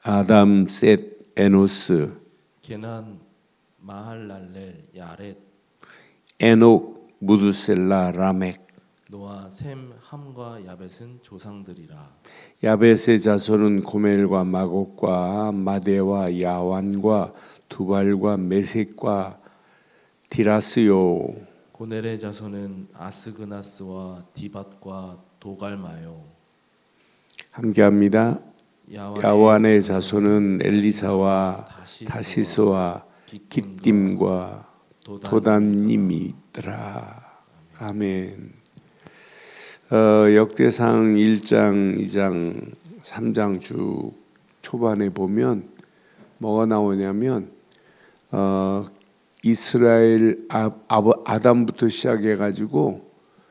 아담, 셋, 에노스, 게난, 마할랄렐, 야렛, 에녹, 무두셀라, 라멕. 노아, 셈, 함과 야벳은 조상들이라. 야벳의 자손은 고멜과 마곡과 마데와 야완과 두발과 메색과 디라스요. 고넬의 자손은 아스그나스와 디밧과 도갈마요. 함께합니다. 야완의 자손은 엘리사와 다시스와 깃딤과 도단님이더라. 아멘. 역대상 1장, 2장, 3장 쭉 초반에 보면 뭐가 나오냐면 이스라엘 아담부터 시작해가지고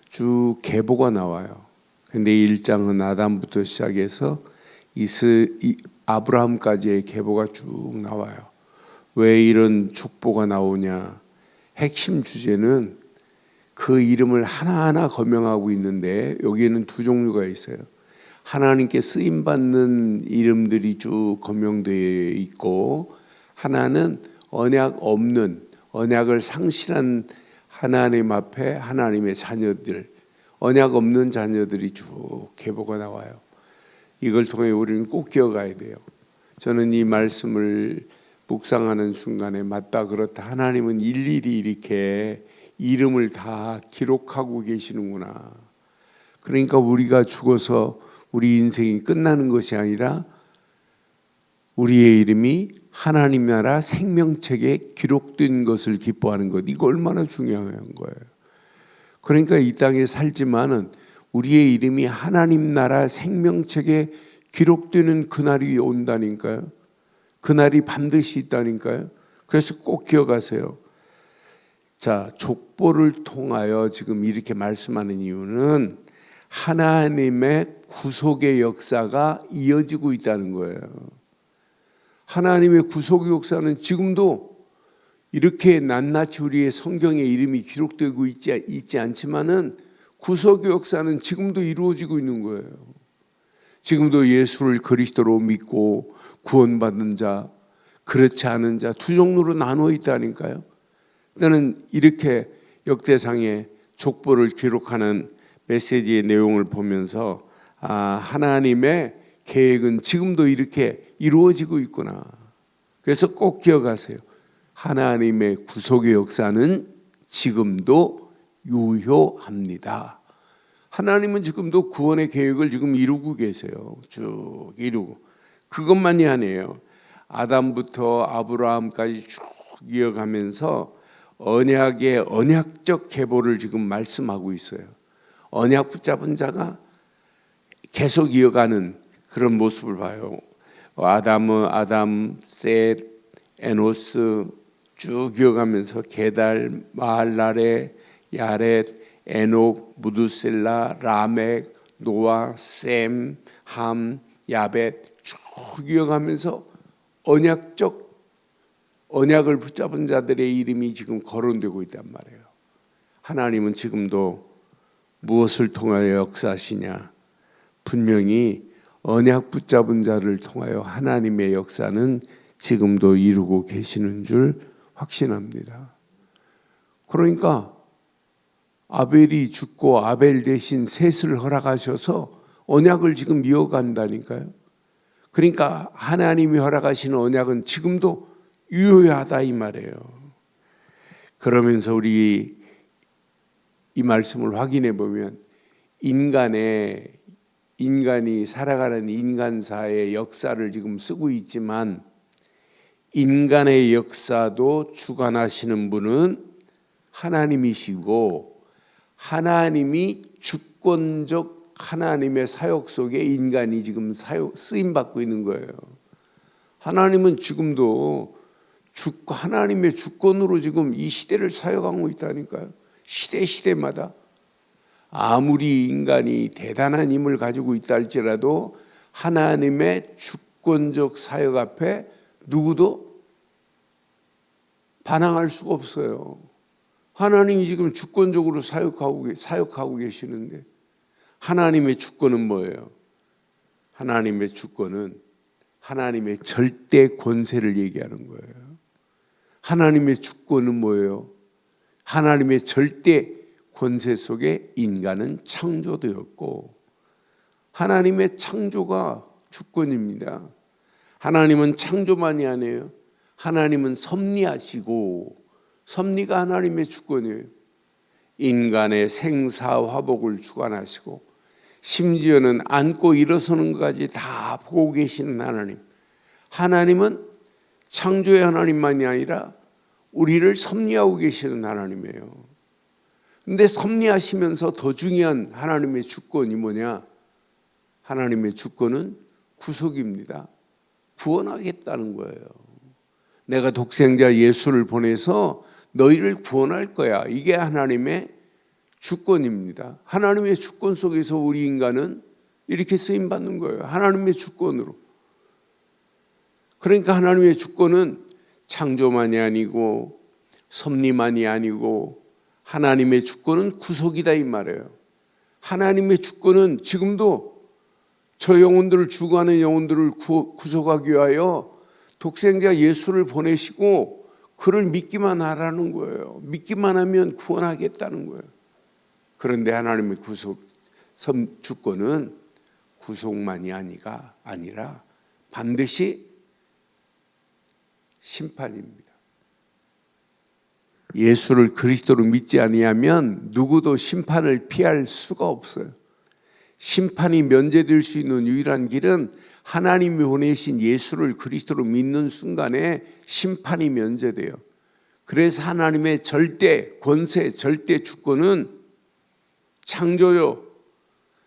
쭉 계보가 나와요. 근데 1장은 아담부터 시작해서 아브라함까지의 계보가 쭉 나와요. 왜 이런 축보가 나오냐? 핵심 주제는 그 이름을 하나하나 거명하고 있는데 여기에는 두 종류가 있어요. 하나님께 쓰임받는 이름들이 쭉 거명되어 있고, 하나는 언약 없는, 언약을 상실한 하나님 앞에 하나님의 자녀들, 언약 없는 자녀들이 쭉 계보가 나와요. 이걸 통해 우리는 꼭 기억해야 돼요. 저는 이 말씀을 묵상하는 순간에 맞다, 그렇다, 하나님은 일일이 이렇게 이름을 다 기록하고 계시는구나. 그러니까 우리가 죽어서 우리 인생이 끝나는 것이 아니라 우리의 이름이 하나님 나라 생명책에 기록된 것을 기뻐하는 것, 이거 얼마나 중요한 거예요. 그러니까 이 땅에 살지만은 우리의 이름이 하나님 나라 생명책에 기록되는 그날이 온다니까요. 그날이 반드시 있다니까요. 그래서 꼭 기억하세요. 자, 족보를 통하여 지금 이렇게 말씀하는 이유는 하나님의 구속의 역사가 이어지고 있다는 거예요. 하나님의 구속의 역사는 지금도 이렇게 낱낱이 우리의 성경에 이름이 기록되고 있지 않지만은 구속의 역사는 지금도 이루어지고 있는 거예요. 지금도 예수를 그리스도로 믿고 구원받는 자, 그렇지 않은 자 두 종류로 나누어 있다니까요. 나는 이렇게 역대상의 족보를 기록하는 메시지의 내용을 보면서 하나님의 계획은 지금도 이렇게 이루어지고 있구나. 그래서 꼭 기억하세요. 하나님의 구속의 역사는 지금도 유효합니다. 하나님은 지금도 구원의 계획을 지금 이루고 계세요. 쭉 이루고. 그것만이 아니에요. 아담부터 아브라함까지 쭉 이어가면서 언약의 언약적 계보를 지금 말씀하고 있어요. 언약 붙잡은 자가 계속 이어가는 그런 모습을 봐요. 아담, 셋, 에노스 쭉 이어가면서 게달, 마할랄레, 야렛, 에녹, 무두셀라, 라멕, 노아, 셈, 함, 야벳 쭉 이어가면서 언약을 붙잡은 자들의 이름이 지금 거론되고 있단 말이에요. 하나님은 지금도 무엇을 통하여 역사하시냐? 분명히 언약 붙잡은 자를 통하여 하나님의 역사는 지금도 이루고 계시는 줄 확신합니다. 그러니까 아벨이 죽고 아벨 대신 셋을 허락하셔서 언약을 지금 이어간다니까요. 그러니까 하나님이 허락하시는 언약은 지금도 유효하다 이 말이에요. 그러면서 우리 이 말씀을 확인해 보면 인간이 살아가는 인간사의 역사를 지금 쓰고 있지만 인간의 역사도 주관하시는 분은 하나님이시고 하나님이 주권적 하나님의 사역 속에 인간이 지금 쓰임받고 있는 거예요. 하나님은 지금도 하나님의 주권으로 지금 이 시대를 사역하고 있다니까요. 시대마다 아무리 인간이 대단한 힘을 가지고 있다 할지라도 하나님의 주권적 사역 앞에 누구도 반항할 수가 없어요. 하나님이 지금 주권적으로 사역하고 계시는데 하나님의 주권은 뭐예요? 하나님의 주권은 하나님의 절대 권세를 얘기하는 거예요. 하나님의 주권은 뭐예요? 하나님의 절대 권세 속에 인간은 창조되었고, 하나님의 창조가 주권입니다. 하나님은 창조만이 아니에요. 하나님은 섭리하시고, 섭리가 하나님의 주권이에요. 인간의 생사화복을 주관하시고, 심지어는 앉고 일어서는 것까지 다 보고 계시는 하나님. 하나님은 창조의 하나님만이 아니라 우리를 섭리하고 계시는 하나님이에요. 그런데 섭리하시면서 더 중요한 하나님의 주권이 뭐냐? 하나님의 주권은 구속입니다. 구원하겠다는 거예요. 내가 독생자 예수를 보내서 너희를 구원할 거야. 이게 하나님의 주권입니다. 하나님의 주권 속에서 우리 인간은 이렇게 쓰임받는 거예요. 하나님의 주권으로. 그러니까 하나님의 주권은 창조만이 아니고 섭리만이 아니고 하나님의 주권은 구속이다 이 말이에요. 하나님의 주권은 지금도 저 영혼들을 죽어가는 영혼들을 구속하기 위하여 독생자 예수를 보내시고 그를 믿기만 하라는 거예요. 믿기만 하면 구원하겠다는 거예요. 그런데 하나님의 주권은 구속만이 아니라 반드시 심판입니다. 예수를 그리스도로 믿지 아니하면 누구도 심판을 피할 수가 없어요. 심판이 면제될 수 있는 유일한 길은 하나님이 보내신 예수를 그리스도로 믿는 순간에 심판이 면제돼요. 그래서 하나님의 절대 권세, 절대 주권은 창조요,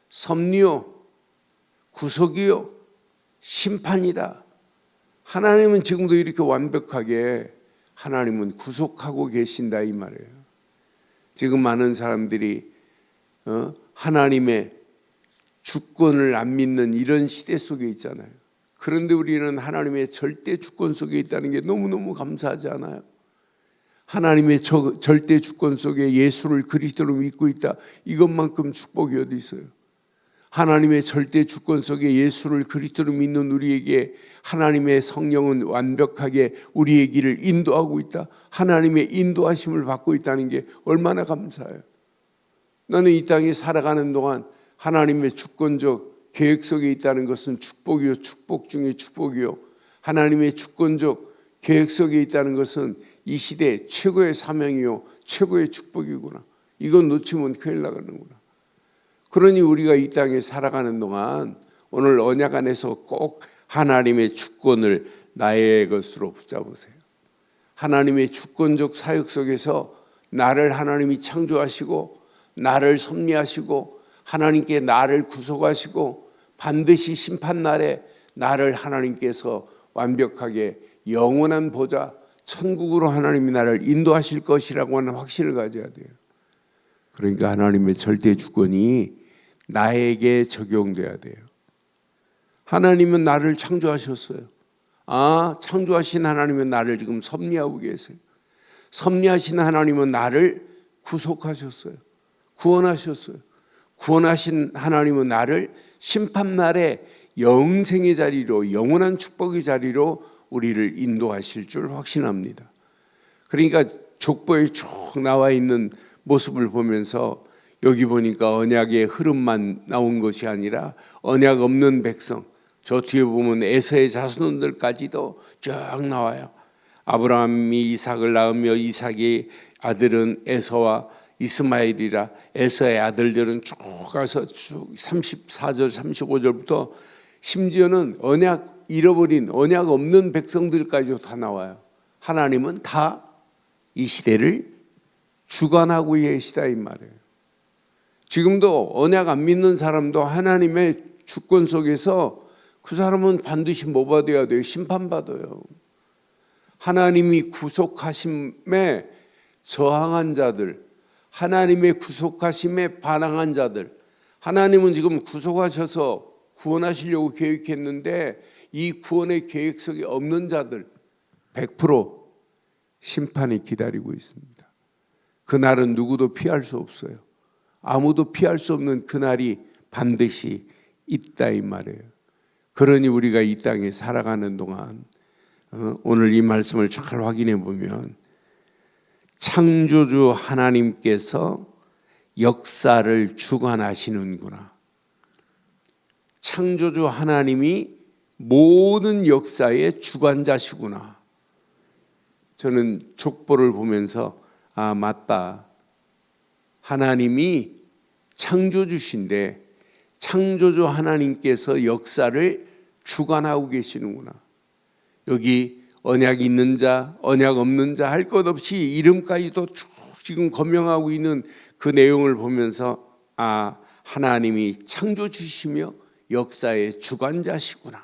섭리요, 구속이요, 심판이다. 하나님은 지금도 이렇게 완벽하게 하나님은 구속하고 계신다 이 말이에요. 지금 많은 사람들이 하나님의 주권을 안 믿는 이런 시대 속에 있잖아요. 그런데 우리는 하나님의 절대 주권 속에 있다는 게 너무너무 감사하지 않아요? 하나님의 절대 주권 속에 예수를 그리스도로 믿고 있다. 이것만큼 축복이 어디 있어요? 하나님의 절대 주권 속에 예수를 그리스도로 믿는 우리에게 하나님의 성령은 완벽하게 우리의 길을 인도하고 있다. 하나님의 인도하심을 받고 있다는 게 얼마나 감사해요. 나는 이 땅에 살아가는 동안 하나님의 주권적 계획 속에 있다는 것은 축복이요, 축복 중에 축복이요. 하나님의 주권적 계획 속에 있다는 것은 이 시대의 최고의 사명이요, 최고의 축복이구나. 이건 놓치면 큰일 나가는구나. 그러니 우리가 이 땅에 살아가는 동안 오늘 언약 안에서 꼭 하나님의 주권을 나의 것으로 붙잡으세요. 하나님의 주권적 사역 속에서 나를 하나님이 창조하시고 나를 섭리하시고 하나님께 나를 구속하시고 반드시 심판날에 나를 하나님께서 완벽하게 영원한 보좌 천국으로 하나님이 나를 인도하실 것이라고 하는 확신을 가져야 돼요. 그러니까 하나님의 절대 주권이 나에게 적용돼야 돼요. 하나님은 나를 창조하셨어요. 창조하신 하나님은 나를 지금 섭리하고 계세요. 섭리하신 하나님은 나를 구속하셨어요. 구원하셨어요. 구원하신 하나님은 나를 심판날에 영생의 자리로, 영원한 축복의 자리로 우리를 인도하실 줄 확신합니다. 그러니까 족보에 쭉 나와 있는 모습을 보면서 여기 보니까 언약의 흐름만 나온 것이 아니라 언약 없는 백성, 저 뒤에 보면 에서의 자손들까지도 쭉 나와요. 아브라함이 이삭을 낳으며 이삭의 아들은 에서와 이스마엘이라. 에서의 아들들은 쭉 가서 쭉 34절 35절부터 심지어는 언약 잃어버린 언약 없는 백성들까지도 다 나와요. 하나님은 다 이 시대를 주관하고 계시다 이 말이에요. 지금도 언약 안 믿는 사람도 하나님의 주권 속에서 그 사람은 반드시 뭐 받아야 돼요? 심판받아요. 하나님이 구속하심에 저항한 자들, 하나님의 구속하심에 반항한 자들, 하나님은 지금 구속하셔서 구원하시려고 계획했는데 이 구원의 계획 속에 없는 자들 100% 심판이 기다리고 있습니다. 그날은 누구도 피할 수 없어요. 아무도 피할 수 없는 그날이 반드시 있다 이 말이에요. 그러니 우리가 이 땅에 살아가는 동안 오늘 이 말씀을 잘 확인해 보면 창조주 하나님께서 역사를 주관하시는구나. 창조주 하나님이 모든 역사의 주관자시구나. 저는 족보를 보면서 아, 맞다. 하나님이 창조주신데 창조주 하나님께서 역사를 주관하고 계시는구나. 여기 언약 있는 자, 언약 없는 자 할 것 없이 이름까지도 쭉 지금 거명하고 있는 그 내용을 보면서 아, 하나님이 창조주시며 역사의 주관자시구나.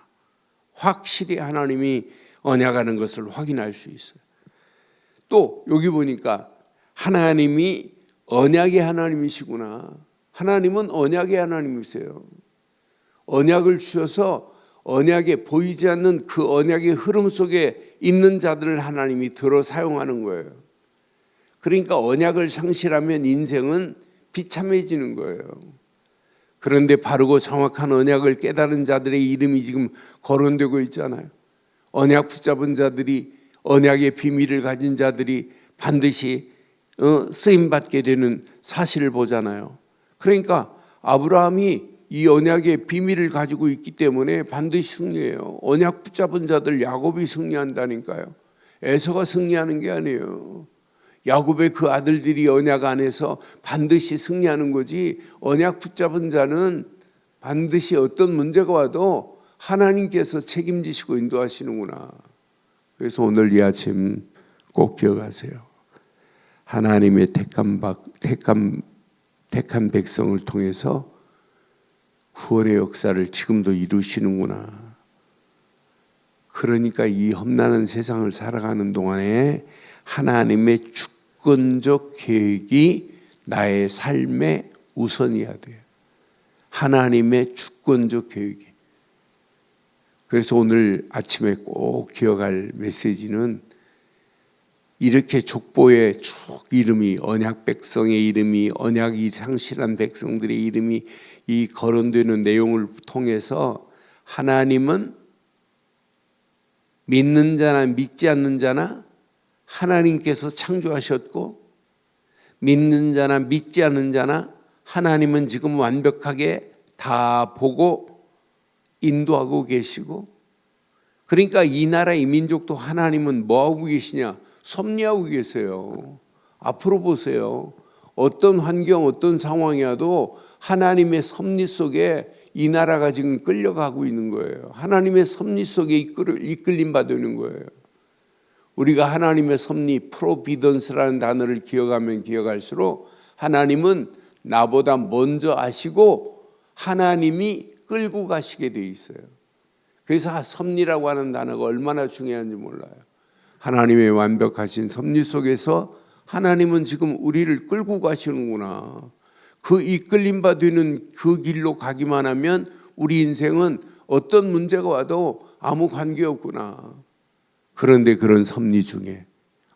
확실히 하나님이 언약하는 것을 확인할 수 있어요. 또 여기 보니까 하나님이 언약의 하나님이시구나. 하나님은 언약의 하나님이세요. 언약을 주셔서 언약에 보이지 않는 그 언약의 흐름 속에 있는 자들을 하나님이 들어 사용하는 거예요. 그러니까 언약을 상실하면 인생은 비참해지는 거예요. 그런데 바르고 정확한 언약을 깨달은 자들의 이름이 지금 거론되고 있잖아요. 언약 붙잡은 자들이, 언약의 비밀을 가진 자들이 반드시 쓰임받게 되는 사실을 보잖아요. 그러니까 아브라함이 이 언약의 비밀을 가지고 있기 때문에 반드시 승리해요. 언약 붙잡은 자들 야곱이 승리한다니까요. 에서가 승리하는 게 아니에요. 야곱의 그 아들들이 언약 안에서 반드시 승리하는 거지, 언약 붙잡은 자는 반드시 어떤 문제가 와도 하나님께서 책임지시고 인도하시는구나. 그래서 오늘 이 아침 꼭 기억하세요. 하나님의 택한 백성을 통해서 구원의 역사를 지금도 이루시는구나. 그러니까 이 험난한 세상을 살아가는 동안에 하나님의 주권적 계획이 나의 삶의 우선이어야 돼요. 하나님의 주권적 계획이. 그래서 오늘 아침에 꼭 기억할 메시지는 이렇게 족보에 쭉 이름이, 언약 백성의 이름이, 언약이 상실한 백성들의 이름이 이 거론되는 내용을 통해서 하나님은 믿는 자나 믿지 않는 자나 하나님께서 창조하셨고, 믿는 자나 믿지 않는 자나 하나님은 지금 완벽하게 다 보고 인도하고 계시고, 그러니까 이 나라 이 민족도 하나님은 뭐하고 계시냐? 섭리하고 계세요. 앞으로 보세요. 어떤 환경, 어떤 상황이 와도 하나님의 섭리 속에 이 나라가 지금 끌려가고 있는 거예요. 하나님의 섭리 속에 이끌림 받는 거예요. 우리가 하나님의 섭리, 프로비던스라는 단어를 기억하면 기억할수록 하나님은 나보다 먼저 아시고 하나님이 끌고 가시게 돼 있어요. 그래서 섭리라고 하는 단어가 얼마나 중요한지 몰라요. 하나님의 완벽하신 섭리 속에서 하나님은 지금 우리를 끌고 가시는구나. 그 이끌림 받는 그 길로 가기만 하면 우리 인생은 어떤 문제가 와도 아무 관계없구나. 그런데 그런 섭리 중에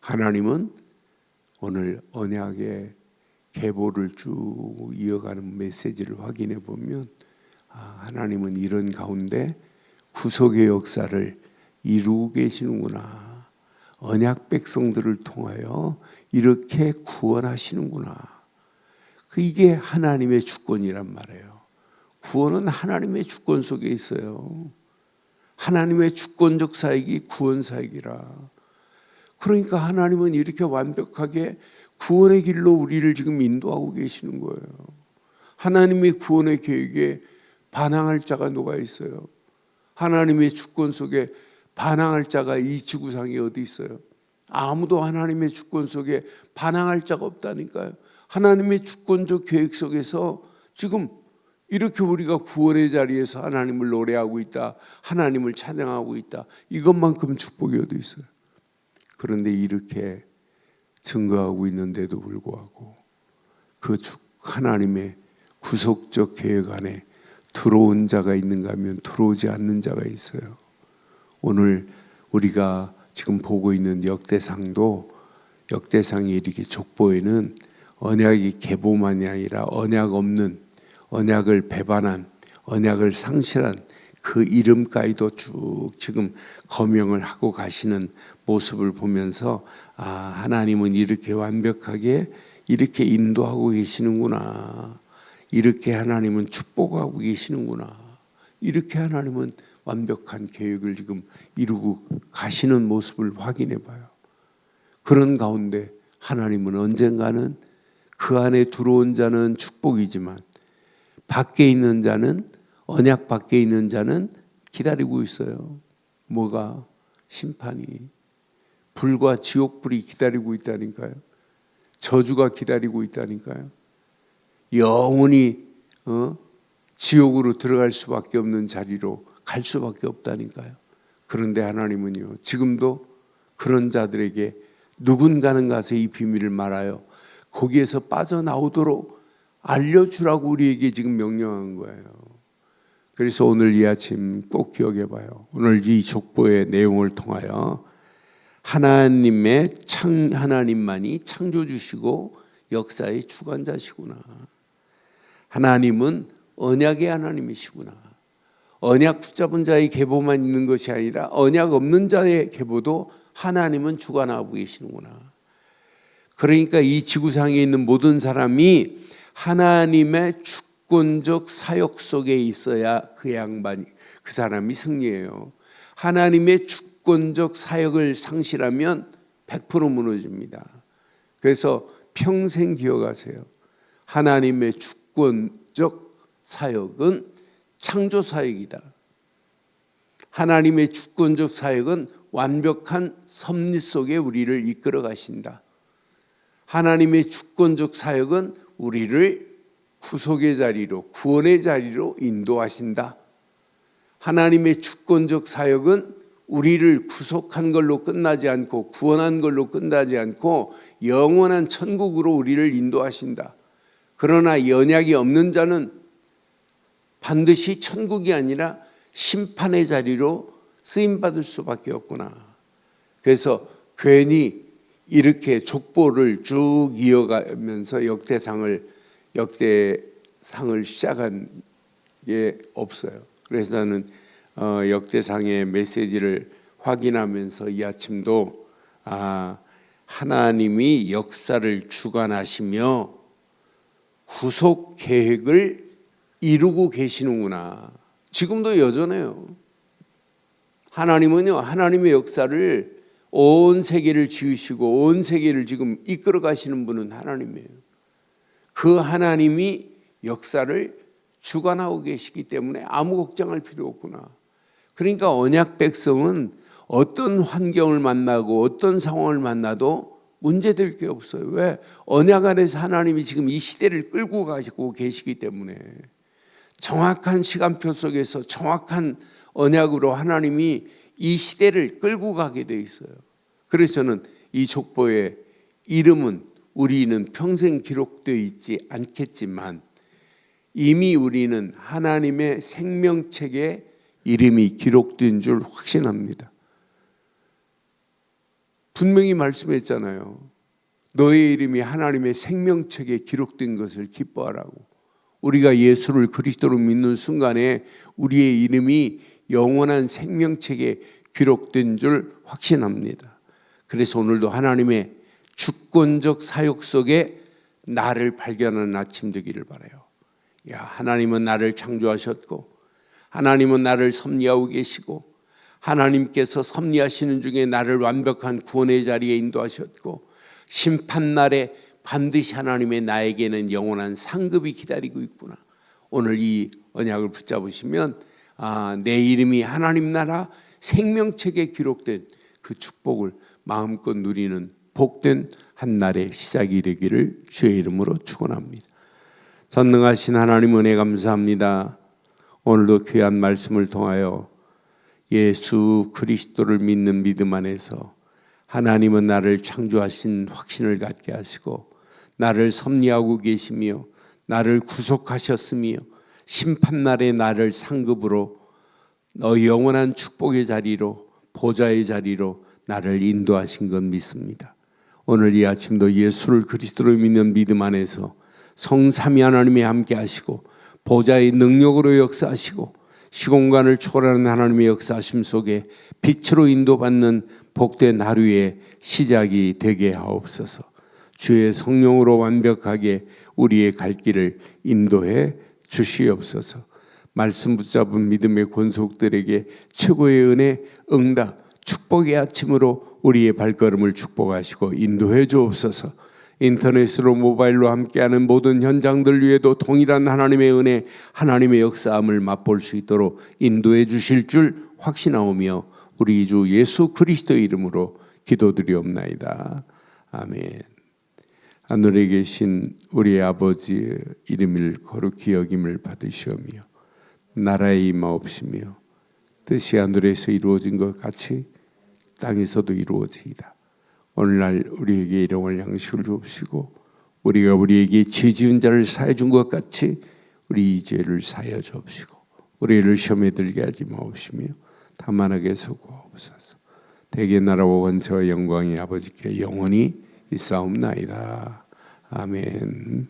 하나님은 오늘 언약의 계보를 쭉 이어가는 메시지를 확인해 보면 하나님은 이런 가운데 구속의 역사를 이루고 계시는구나. 언약 백성들을 통하여 이렇게 구원하시는구나. 이게 하나님의 주권이란 말이에요. 구원은 하나님의 주권 속에 있어요. 하나님의 주권적 사역이 구원 사역이라. 그러니까 하나님은 이렇게 완벽하게 구원의 길로 우리를 지금 인도하고 계시는 거예요. 하나님의 구원의 계획에 반항할 자가 누가 있어요? 하나님의 주권 속에 반항할 자가 이 지구상에 어디 있어요? 아무도 하나님의 주권 속에 반항할 자가 없다니까요. 하나님의 주권적 계획 속에서 지금 이렇게 우리가 구원의 자리에서 하나님을 노래하고 있다, 하나님을 찬양하고 있다, 이것만큼 축복이 어디 있어요? 그런데 이렇게 증거하고 있는데도 불구하고 그 하나님의 구속적 계획 안에 들어온 자가 있는가 하면 들어오지 않는 자가 있어요. 오늘 우리가 지금 보고 있는 역대상도, 역대상이 이렇게 족보에는 언약이 계보만이 아니라 언약 없는, 언약을 배반한, 언약을 상실한 그 이름까지도 쭉 지금 거명을 하고 가시는 모습을 보면서 하나님은 이렇게 완벽하게 이렇게 인도하고 계시는구나. 이렇게 하나님은 축복하고 계시는구나. 이렇게 하나님은 완벽한 계획을 지금 이루고 가시는 모습을 확인해 봐요. 그런 가운데 하나님은 언젠가는 그 안에 들어온 자는 축복이지만 밖에 있는 자는, 언약 밖에 있는 자는 기다리고 있어요. 뭐가? 심판이. 불과 지옥불이 기다리고 있다니까요. 저주가 기다리고 있다니까요. 영원히 지옥으로 들어갈 수밖에 없는 자리로 갈 수밖에 없다니까요. 그런데 하나님은요, 지금도 그런 자들에게 누군가는 가서 이 비밀을 말하여 거기에서 빠져나오도록 알려주라고 우리에게 지금 명령한 거예요. 그래서 오늘 이 아침 꼭 기억해 봐요. 오늘 이 족보의 내용을 통하여 하나님만이 창조주시고 역사의 주관자시구나. 하나님은 언약의 하나님이시구나. 언약 붙잡은 자의 계보만 있는 것이 아니라 언약 없는 자의 계보도 하나님은 주관하고 계시는구나. 그러니까 이 지구상에 있는 모든 사람이 하나님의 주권적 사역 속에 있어야 그 사람이 승리해요. 하나님의 주권적 사역을 상실하면 100% 무너집니다. 그래서 평생 기억하세요. 하나님의 주권적 사역은 창조 사역이다. 하나님의 주권적 사역은 완벽한 섭리 속에 우리를 이끌어 가신다. 하나님의 주권적 사역은 우리를 구속의 자리로, 구원의 자리로 인도하신다. 하나님의 주권적 사역은 우리를 구속한 걸로 끝나지 않고, 구원한 걸로 끝나지 않고 영원한 천국으로 우리를 인도하신다. 그러나 언약이 없는 자는 반드시 천국이 아니라 심판의 자리로 쓰임받을 수밖에 없구나. 그래서 괜히 이렇게 족보를 쭉 이어가면서 역대상을 시작한 게 없어요. 그래서 저는 역대상의 메시지를 확인하면서 이 아침도 하나님이 역사를 주관하시며 구속 계획을 이루고 계시는구나. 지금도 여전해요. 하나님은요, 하나님의 역사를 온 세계를 지으시고 온 세계를 지금 이끌어 가시는 분은 하나님이에요. 그 하나님이 역사를 주관하고 계시기 때문에 아무 걱정할 필요 없구나. 그러니까 언약 백성은 어떤 환경을 만나고 어떤 상황을 만나도 문제될 게 없어요. 왜? 언약 안에서 하나님이 지금 이 시대를 끌고 가시고 계시기 때문에 정확한 시간표 속에서 정확한 언약으로 하나님이 이 시대를 끌고 가게 돼 있어요. 그래서 저는 이 족보의 이름은 우리는 평생 기록되어 있지 않겠지만 이미 우리는 하나님의 생명책에 이름이 기록된 줄 확신합니다. 분명히 말씀했잖아요. 너의 이름이 하나님의 생명책에 기록된 것을 기뻐하라고. 우리가 예수를 그리스도로 믿는 순간에 우리의 이름이 영원한 생명책에 기록된 줄 확신합니다. 그래서 오늘도 하나님의 주권적 사역 속에 나를 발견하는 아침 되기를 바라요. 하나님은 나를 창조하셨고 하나님은 나를 섭리하고 계시고 하나님께서 섭리하시는 중에 나를 완벽한 구원의 자리에 인도하셨고 심판날에 반드시 하나님의 나에게는 영원한 상급이 기다리고 있구나. 오늘 이 언약을 붙잡으시면 내 이름이 하나님 나라 생명책에 기록된 그 축복을 마음껏 누리는 복된 한날의 시작이 되기를 주의 이름으로 축원합니다. 전능하신 하나님 은혜 감사합니다. 오늘도 귀한 말씀을 통하여 예수 그리스도를 믿는 믿음 안에서 하나님은 나를 창조하신 확신을 갖게 하시고 나를 섭리하고 계시며 나를 구속하셨으며 심판날에 나를 상급으로 너 영원한 축복의 자리로 보좌의 자리로 나를 인도하신 것 믿습니다. 오늘 이 아침도 예수를 그리스도로 믿는 믿음 안에서 성삼위 하나님이 함께 하시고 보좌의 능력으로 역사하시고 시공간을 초월하는 하나님의 역사심 속에 빛으로 인도받는 복된 하루의 시작이 되게 하옵소서. 주의 성령으로 완벽하게 우리의 갈 길을 인도해 주시옵소서. 말씀 붙잡은 믿음의 권속들에게 최고의 은혜, 응답, 축복의 아침으로 우리의 발걸음을 축복하시고 인도해 주옵소서. 인터넷으로 모바일로 함께하는 모든 현장들 위에도 동일한 하나님의 은혜, 하나님의 역사함을 맛볼 수 있도록 인도해 주실 줄 확신하오며 우리 주 예수 그리스도의 이름으로 기도드리옵나이다. 아멘. 하늘에 계신 우리 아버지의 이름을 거룩히 여김을 받으시오며 나라의 임하옵시며 뜻이 하늘에서 이루어진 것 같이 땅에서도 이루어지이다. 오늘날 우리에게 일용할 양식을 주옵시고 우리가 우리에게 죄 지은 자를 사해 준 것 같이 우리 죄를 사하여 주옵시고 우리를 시험에 들게 하지 마옵시며 다만 악에 서구하옵소서. 대개 나라와 권세와 영광이 아버지께 영원히 있사옵나이다. 아멘.